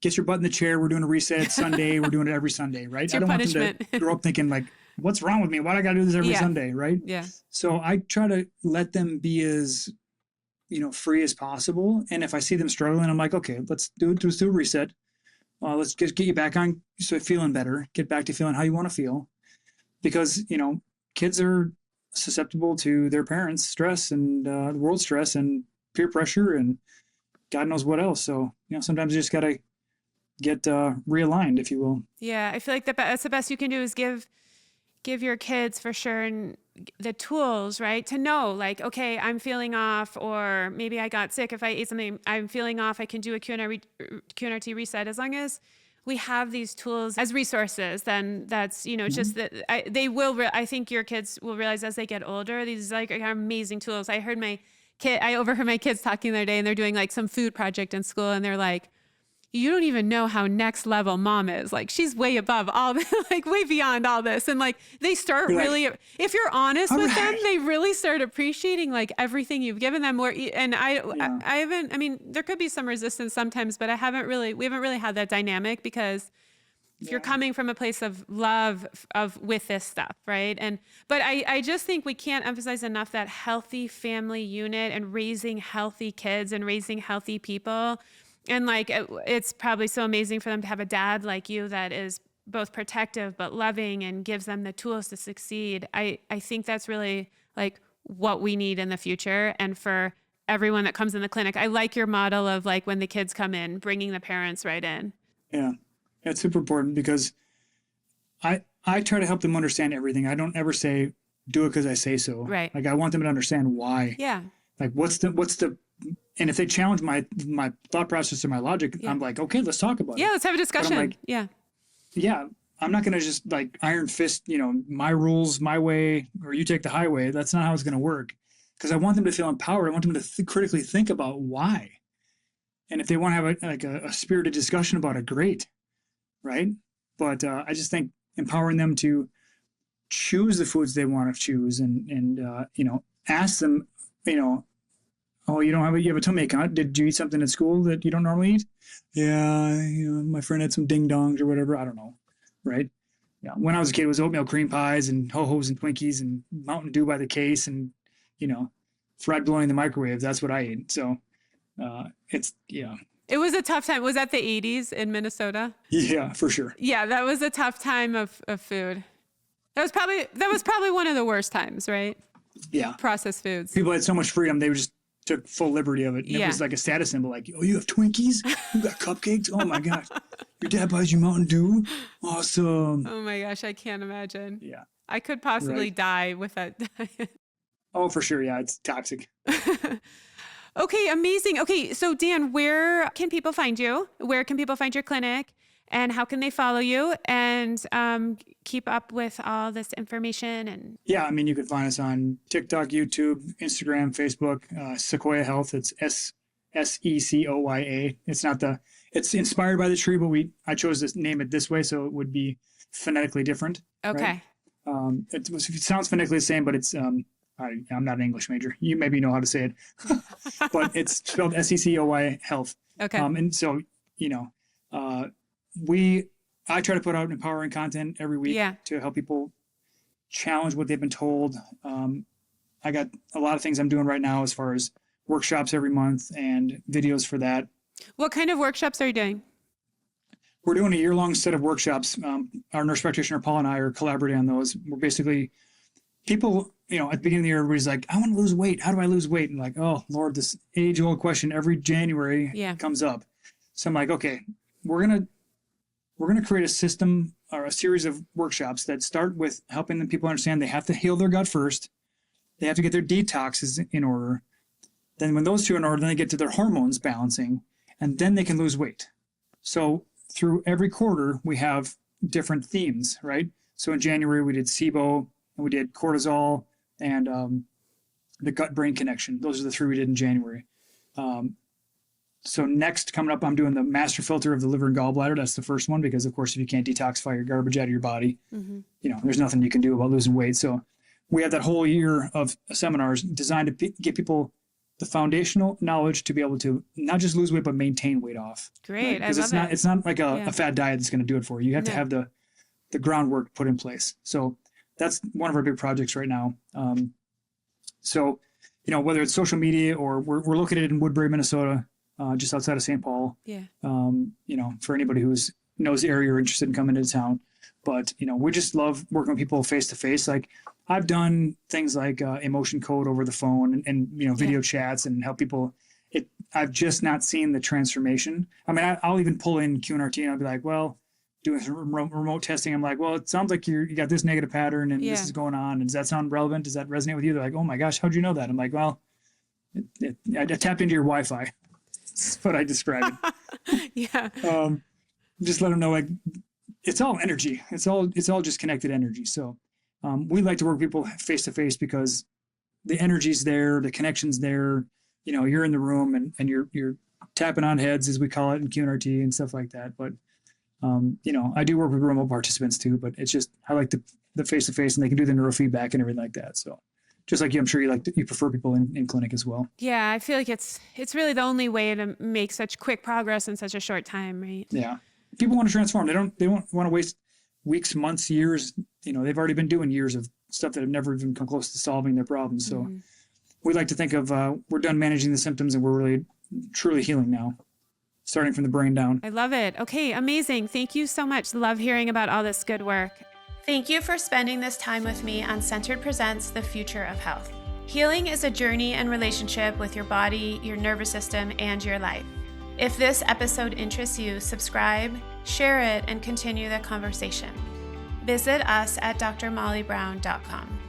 get your butt in the chair. We're doing a reset. It's Sunday. We're doing it every Sunday, right? It's I your don't punishment. want them to grow up thinking like, what's wrong with me? Why do I got to do this every Sunday, right? Yeah. So I try to let them be as, free as possible. And if I see them struggling, I'm like, okay, let's do a reset. Let's just get you back on, so feeling better. Get back to feeling how you want to feel, because kids are susceptible to their parents' stress and the world stress and peer pressure and God knows what else. So sometimes you just gotta get realigned, if you will. Yeah, I feel like that's the best you can do is give your kids for sure and the tools, right? To know, like, okay, I'm feeling off, or maybe I got sick. If I ate something, I'm feeling off, I can do a QNRT reset. As long as we have these tools as resources, then that's, just that I think your kids will realize as they get older, these are amazing tools. I overheard my kids talking the other day, and they're doing like some food project in school, and they're like, you don't even know how next level mom is. Like, she's way above all this, like way beyond all this. And like, they start really, if you're honest with them, they really start appreciating like everything you've given them. I mean, there could be some resistance sometimes, but we haven't really had that dynamic, because if you're coming from a place of love with this stuff, right? But I just think we can't emphasize enough that healthy family unit and raising healthy kids and raising healthy people. And like, it's probably so amazing for them to have a dad like you that is both protective but loving and gives them the tools to succeed. I think that's really like what we need in the future. And for everyone that comes in the clinic, I like your model of like, when the kids come in, bringing the parents right in. Yeah, it's super important, because I try to help them understand everything. I don't ever say, do it because I say so. Right. Like, I want them to understand why. Yeah. Like, what's the and if they challenge my thought process or my logic, I'm like, okay, let's talk about it. Yeah, let's have a discussion. Like, yeah, I'm not going to just like iron fist, my rules, my way, or you take the highway. That's not how it's going to work, because I want them to feel empowered. I want them to critically think about why. And if they want to have a spirited discussion about it, great, right? But I just think empowering them to choose the foods they want to choose, and ask them, oh, you have a tummy ache, huh? Did you eat something at school that you don't normally eat? Yeah, my friend had some ding dongs or whatever. I don't know, right? Yeah. When I was a kid, it was oatmeal cream pies and ho-hos and Twinkies and Mountain Dew by the case and fried bologna in the microwave. That's what I ate. So It was a tough time. Was that the 80s in Minnesota? Yeah, for sure. Yeah, that was a tough time of food. That was probably one of the worst times, right? Yeah. Processed foods. People had so much freedom, they just took full liberty of it. And it was like a status symbol, like, oh, you have Twinkies? You got cupcakes? Oh my gosh. Your dad buys you Mountain Dew? Awesome. Oh my gosh, I can't imagine. Yeah. I could possibly die with that diet. Oh, for sure. Yeah, it's toxic. Okay, amazing. Okay, so Dan, where can people find you? Where can people find your clinic? And how can they follow you and keep up with all this information? And yeah, I mean, you can find us on TikTok, YouTube, Instagram, Facebook, Secoya Health. It's Secoya. It's inspired by the tree, but I chose to name it this way so it would be phonetically different. Okay. Right? It sounds phonetically the same, but it's I'm not an English major. You maybe know how to say it, but it's spelled Secoya Health. Okay. And so I try to put out empowering content every week to help people challenge what they've been told. I got a lot of things I'm doing right now as far as workshops every month and videos for that. What kind of workshops are you doing? we're doing a year-long set of workshops. Our nurse practitioner, Paul, and I are collaborating on those. We're basically people, at the beginning of the year, everybody's like, I want to lose weight. How do I lose weight? And like, oh, Lord, this age-old question every January comes up. So I'm like, okay, we're going to create a system or a series of workshops that start with helping the people understand they have to heal their gut first. They have to get their detoxes in order. Then when those two are in order, then they get to their hormones balancing, and then they can lose weight. So through every quarter, we have different themes, right? So in January, we did SIBO, and we did cortisol, and the gut-brain connection. Those are the three we did in January. So next, coming up, I'm doing the master filter of the liver and gallbladder. That's the first one, because, of course, if you can't detoxify your garbage out of your body, there's nothing you can do about losing weight. So we have that whole year of seminars designed to get people the foundational knowledge to be able to not just lose weight, but maintain weight off. Great. Because it's not like a fad diet that's going to do it for you. You have to have the groundwork put in place. So that's one of our big projects right now. So, whether it's social media or we're located in Woodbury, Minnesota, just outside of St. Paul. Yeah. For anybody who's knows the area or interested in coming into town. But, we just love working with people face to face. Like I've done things like emotion code over the phone and video chats and help people. I've just not seen the transformation. I mean, I'll even pull in QNRT and I'll be like, well, doing some remote testing. I'm like, well, it sounds like you got this negative pattern and this is going on. And does that sound relevant? Does that resonate with you? They're like, oh my gosh, how'd you know that? I'm like, well, I tapped into your Wi-Fi. That's what I describe it. Just let them know, like, it's all energy. It's all just connected energy. So we like to work with people face to face because the energy's there, the connection's there. You're in the room and you're tapping on heads, as we call it in QNRT and stuff like that. But I do work with remote participants too, but it's just, I like the face to face, and they can do the neurofeedback and everything like that. So just like you, I'm sure you prefer people in clinic as well. Yeah. I feel like it's really the only way to make such quick progress in such a short time, right? Yeah. People want to transform. They don't want to waste weeks, months, years. They've already been doing years of stuff that have never even come close to solving their problems. So we like to think of, we're done managing the symptoms and we're really truly healing now, starting from the brain down. I love it. Okay, amazing. Thank you so much. Love hearing about all this good work. Thank you for spending this time with me on Centered Presents The Future of Health. Healing is a journey and relationship with your body, your nervous system, and your life. If this episode interests you, subscribe, share it, and continue the conversation. Visit us at drmollybrown.com.